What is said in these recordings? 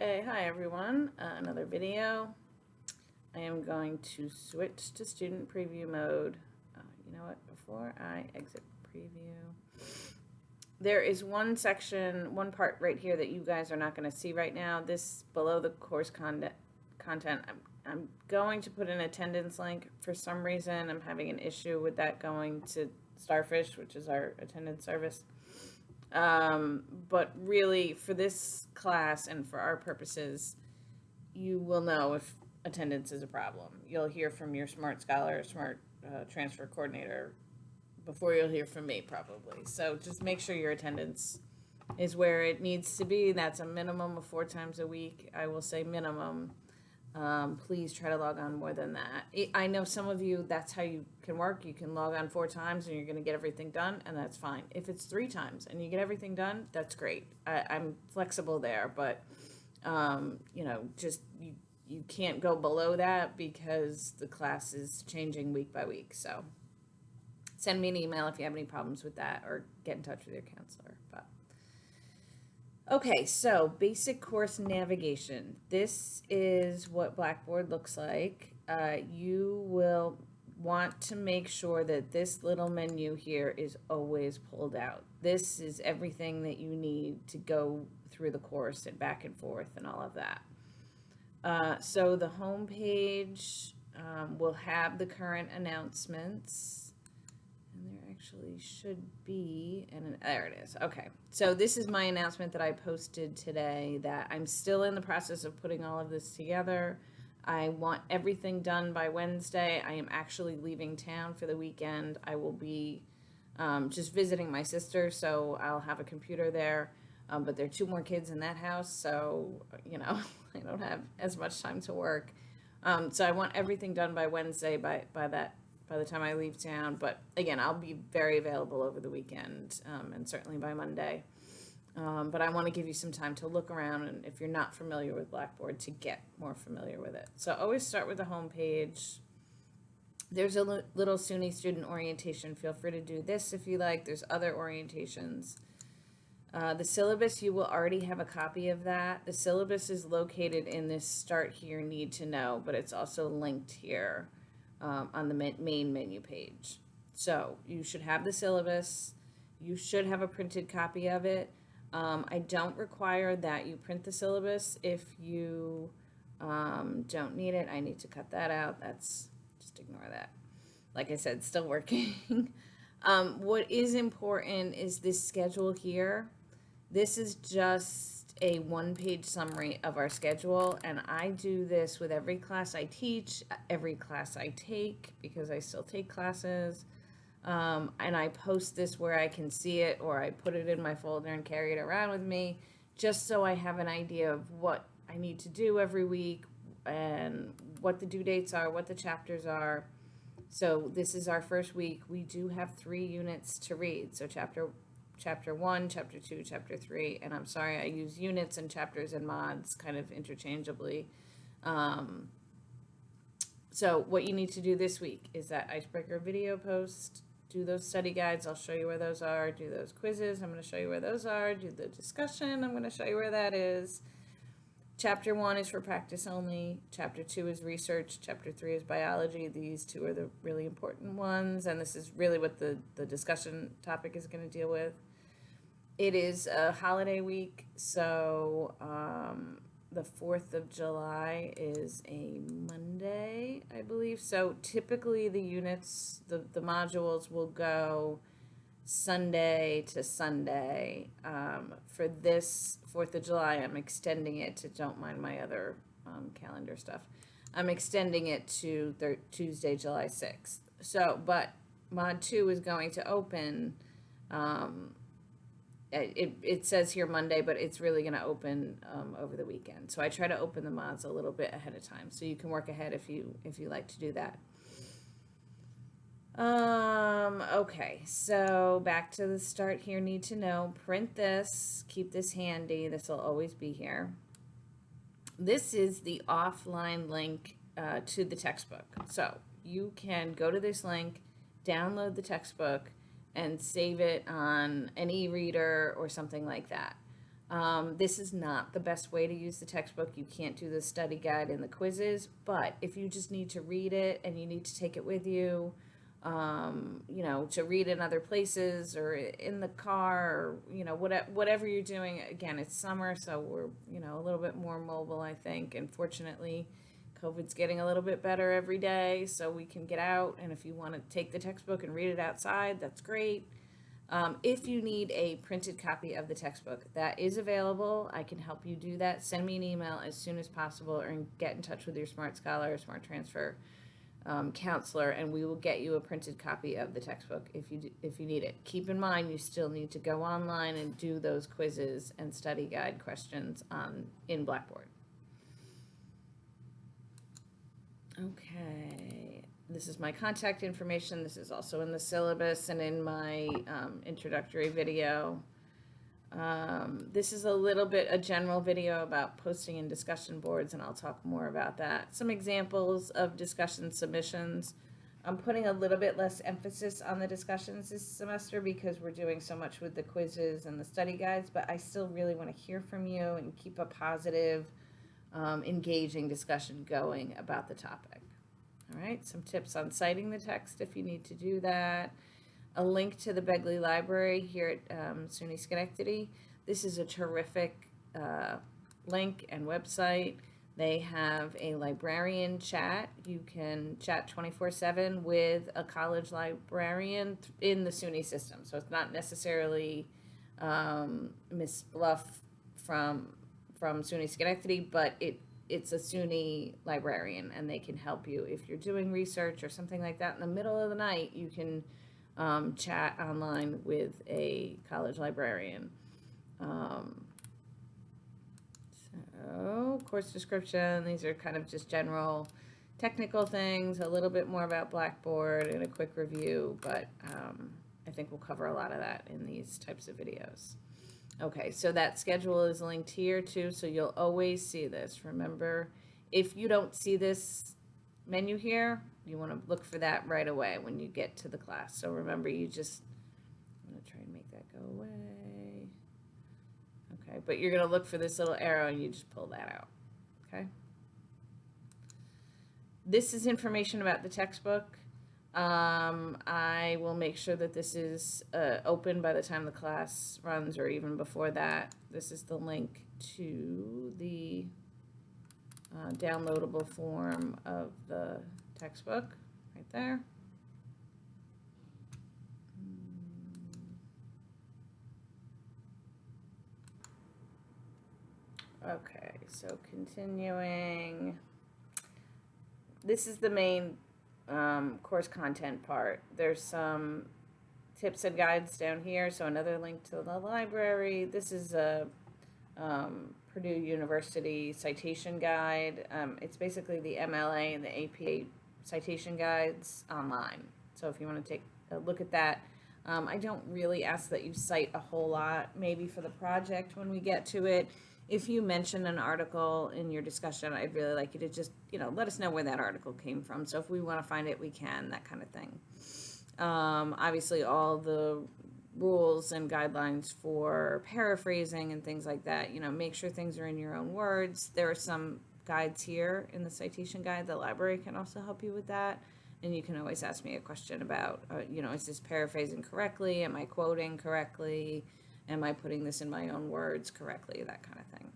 Okay, hi everyone. Another video. I am going to switch to student preview mode. You know what? Before I exit preview, there is one section, one part right here that you guys are not going to see right now. This below the course content. I'm going to put an attendance link. For some reason, I'm having an issue with that going to Starfish, which is our attendance service. But really, for this class and for our purposes, you will know if attendance is a problem. You'll hear from your Smart Scholar, Smart Transfer Coordinator before you'll hear from me, probably. So just make sure your attendance is where it needs to be. That's a minimum of 4 times a week. I will say minimum. Please try to log on more than that. I know some of you, that's how you can work. You can log on 4 times and you're going to get everything done, and that's fine. If it's 3 times and you get everything done, that's great. I'm flexible there, but just you can't go below that because the class is changing week by week. So send me an email if you have any problems with that, or get in touch with your counselor. But okay, so basic course navigation. This is what Blackboard looks like. You will want to make sure that this little menu here is always pulled out. This is everything that you need to go through the course and back and forth and all of that. So the home page will have the current announcements. And there actually should be, and there it is. Okay, so this is my announcement that I posted today, that I'm still in the process of putting all of this together. I want everything done by Wednesday. I am actually leaving town for the weekend. I will be just visiting my sister, so I'll have a computer there. But there are 2 more kids in that house, so, I don't have as much time to work. So I want everything done by Wednesday by the time I leave town. But again, I'll be very available over the weekend, and certainly by Monday. But I want to give you some time to look around, and if you're not familiar with Blackboard, to get more familiar with it. So always start with the home page. There's a little SUNY student orientation. Feel free to do this if you like. There's other orientations. The syllabus, you will already have a copy of that. The syllabus is located in this Start Here, Need to Know, but it's also linked here on the main menu page. So you should have the syllabus. You should have a printed copy of it. I don't require that you print the syllabus if you don't need it. I need to cut that out. Just ignore that. Like I said, still working. What is important is this schedule here. This is just a 1-page summary of our schedule, and I do this with every class I teach, every class I take, because I still take classes, and I post this where I can see it, or I put it in my folder and carry it around with me, just so I have an idea of what I need to do every week, and what the due dates are, what the chapters are. So this is our first week. We do have 3 units to read. So chapter 1, chapter 2, chapter 3, and I'm sorry, I use units and chapters and mods kind of interchangeably. So what you need to do this week is that icebreaker video post, do those study guides. I'll show you where those are. Do those quizzes. I'm going to show you where those are. Do the discussion. I'm going to show you where that is. Chapter 1 is for practice only. Chapter 2 is research. Chapter 3 is biology. These 2 are the really important ones, and this is really what the discussion topic is going to deal with. It is a holiday week, so the 4th of July is a Monday, I believe. So typically the units, the modules will go Sunday to Sunday. For this 4th of July, I'm extending it to, don't mind my other calendar stuff, I'm extending it to Tuesday, July 6th. So, but Mod 2 is going to open, it says here Monday, but it's really going to open over the weekend. So I try to open the mods a little bit ahead of time, so you can work ahead if you like to do that. Okay, so back to the Start Here, Need to Know. Print this, keep this handy. This will always be here. This is the offline link to the textbook. So you can go to this link, download the textbook, and save it on an e-reader or something like that. This is not the best way to use the textbook. You can't do the study guide and the quizzes, but if you just need to read it and you need to take it with you, to read in other places or in the car, or, whatever you're doing. Again, it's summer, so we're, a little bit more mobile, I think. And fortunately, COVID's getting a little bit better every day, so we can get out. And if you want to take the textbook and read it outside, that's great. If you need a printed copy of the textbook, that is available. I can help you do that. Send me an email as soon as possible, or get in touch with your Smart Scholar or Smart Transfer counselor, and we will get you a printed copy of the textbook if you need it. Keep in mind, you still need to go online and do those quizzes and study guide questions in Blackboard. Okay, this is my contact information. This is also in the syllabus and in my introductory video. This is a little bit a general video about posting in discussion boards, and I'll talk more about that. Some examples of discussion submissions. I'm putting a little bit less emphasis on the discussions this semester because we're doing so much with the quizzes and the study guides, but I still really want to hear from you and keep a positive, engaging discussion going about the topic. All right, some tips on citing the text if you need to do that. A link to the Begley Library here at SUNY Schenectady. This is a terrific link and website. They have a librarian chat. You can chat 24/7 with a college librarian in the SUNY system. So it's not necessarily Miss Bluff from SUNY Schenectady, but it's a SUNY librarian, and they can help you if you're doing research or something like that. In the middle of the night, you can chat online with a college librarian. So, course description, these are kind of just general technical things, a little bit more about Blackboard and a quick review, but I think we'll cover a lot of that in these types of videos. Okay, so that schedule is linked here too, so you'll always see this. Remember, if you don't see this menu here, you want to look for that right away when you get to the class. So remember, I'm going to try and make that go away. Okay, but you're going to look for this little arrow and you just pull that out. Okay. This is information about the textbook. I will make sure that this is open by the time the class runs, or even before that. This is the link to the downloadable form of the textbook right there. Okay, so continuing. This is the main course content part. There's some tips and guides down here, so another link to the library. This is a Purdue University citation guide. It's basically the MLA and the APA citation guides online. So if you want to take a look at that, I don't really ask that you cite a whole lot, maybe for the project when we get to it. If you mention an article in your discussion, I'd really like you to just, let us know where that article came from. So if we want to find it, we can, that kind of thing. Obviously, all the rules and guidelines for paraphrasing and things like that, make sure things are in your own words. There are some guides here in the citation guide. The library can also help you with that. And you can always ask me a question about, is this paraphrasing correctly? Am I quoting correctly? Am I putting this in my own words correctly? That kind of thing.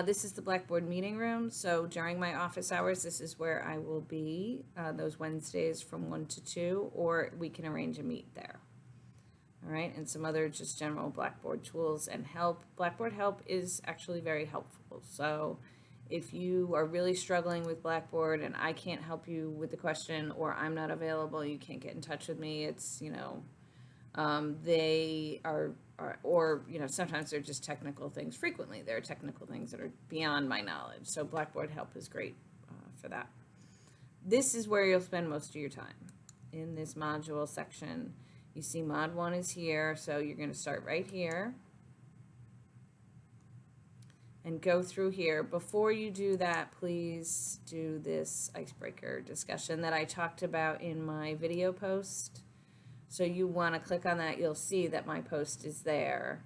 This is the Blackboard meeting room. So during my office hours, this is where I will be those Wednesdays from 1 to 2, or we can arrange a meet there. All right, and some other just general Blackboard tools and help. Blackboard help is actually very helpful. So if you are really struggling with Blackboard and I can't help you with the question, or I'm not available, you can't get in touch with me, it's, they are, or, sometimes they're just technical things. Frequently, there are technical things that are beyond my knowledge. So Blackboard help is great for that. This is where you'll spend most of your time in this module section. You see mod 1 is here, so you're going to start right here and go through here. Before you do that, please do this icebreaker discussion that I talked about in my video post. So you want to click on that. You'll see that my post is there.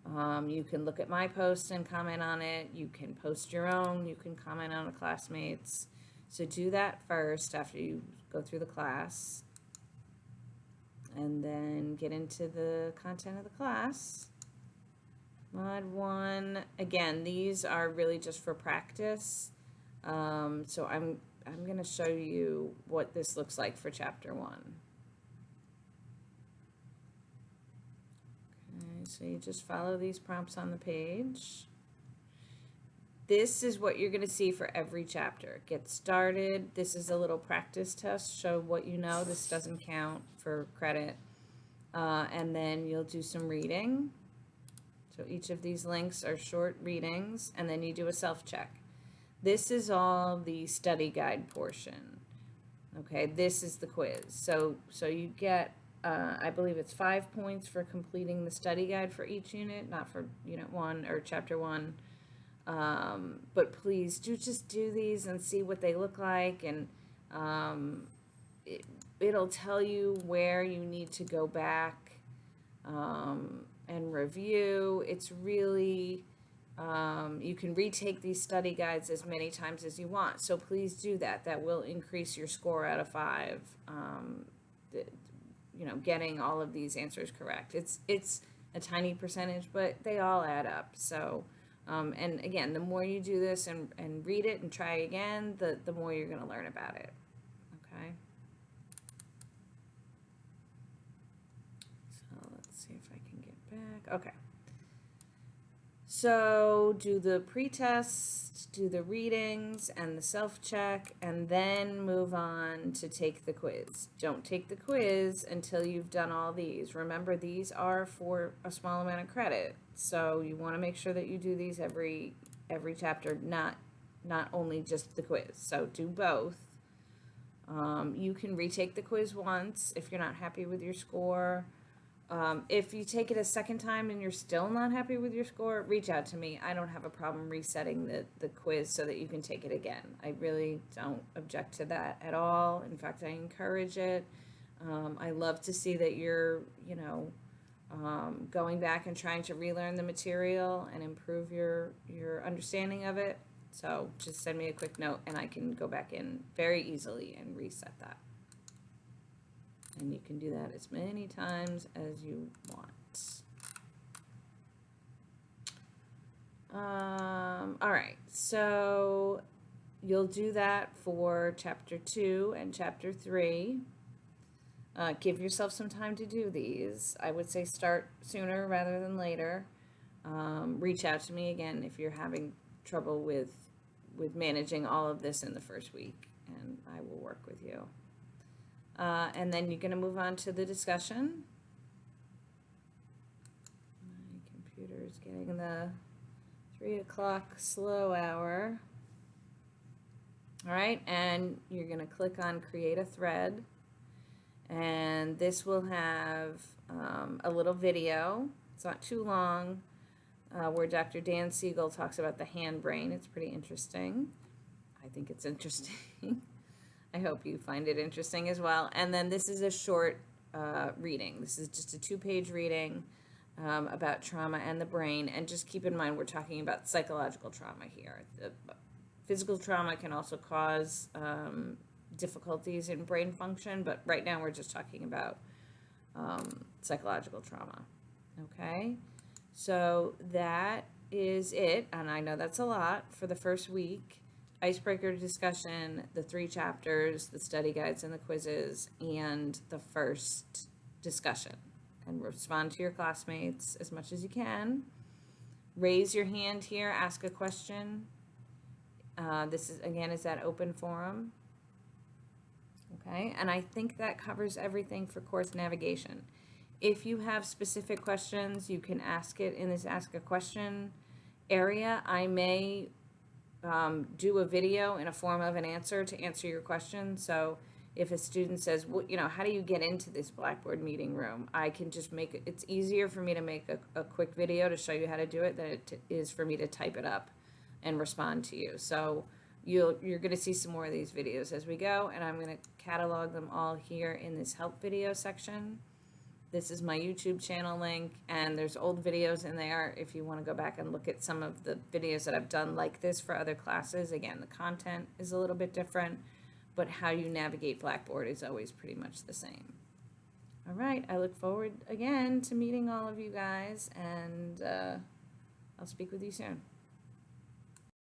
You can look at my post and comment on it. You can post your own. You can comment on a classmate's. So do that first after you go through the class. And then get into the content of the class. Mod 1, again, these are really just for practice. So I'm going to show you what this looks like for chapter 1. Okay, so you just follow these prompts on the page. This is what you're going to see for every chapter. Get started. This is a little practice test. Show what you know. This doesn't count for credit. And then you'll do some reading. So each of these links are short readings, and then you do a self-check. This is all the study guide portion. Okay, this is the quiz. So you get, I believe it's 5 points for completing the study guide for each unit, not for unit 1 or chapter 1. But please just do these and see what they look like, and it'll tell you where you need to go back and review. It's really, you can retake these study guides as many times as you want. So please do that. That will increase your score out of 5, getting all of these answers correct. It's a tiny percentage, but they all add up. So, and again, the more you do this and read it and try again, the more you're going to learn about it. Okay. So let's see if I can get back. Okay. So do the pretest, do the readings and the self-check, and then move on to take the quiz. Don't take the quiz until you've done all these. Remember, these are for a small amount of credit. So you want to make sure that you do these every chapter, not only just the quiz. So do both. You can retake the quiz once if you're not happy with your score. If you take it a second time and you're still not happy with your score, reach out to me. I don't have a problem resetting the quiz so that you can take it again. I really don't object to that at all. In fact, I encourage it. I love to see that you're, going back and trying to relearn the material and improve your understanding of it. So just send me a quick note and I can go back in very easily and reset that. And you can do that as many times as you want. All right, so you'll do that for chapter 2 and chapter 3. Give yourself some time to do these. I would say start sooner rather than later. Reach out to me again if you're having trouble with managing all of this in the first week, and I will work with you. And then you're going to move on to the discussion. My computer is getting the 3 o'clock slow hour. All right, and you're going to click on Create a Thread. And this will have a little video. It's not too long, where Dr. Dan Siegel talks about the hand brain. It's pretty interesting. I think it's interesting. I hope you find it interesting as well. And then this is a short reading. This is just a 2-page reading about trauma and the brain. And just keep in mind, we're talking about psychological trauma here. The physical trauma can also cause difficulties in brain function, but right now we're just talking about psychological trauma. Okay, so that is it. And I know that's a lot for the first week. Icebreaker discussion, the 3 chapters, the study guides and the quizzes, and the first discussion. And respond to your classmates as much as you can. Raise your hand here, ask a question. This is, again, is that open forum. Okay, and I think that covers everything for course navigation. If you have specific questions, you can ask it in this Ask a Question area. I may do a video in a form of an answer to answer your question. So if a student says, well, how do you get into this Blackboard meeting room? I can just make it, it's easier for me to make a quick video to show you how to do it than it is for me to type it up and respond to you. So you're going to see some more of these videos as we go, and I'm going to catalog them all here in this help video section. This is my YouTube channel link, and there's old videos in there if you want to go back and look at some of the videos that I've done like this for other classes. Again, the content is a little bit different, but how you navigate Blackboard is always pretty much the same. All right, I look forward again to meeting all of you guys, and I'll speak with you soon.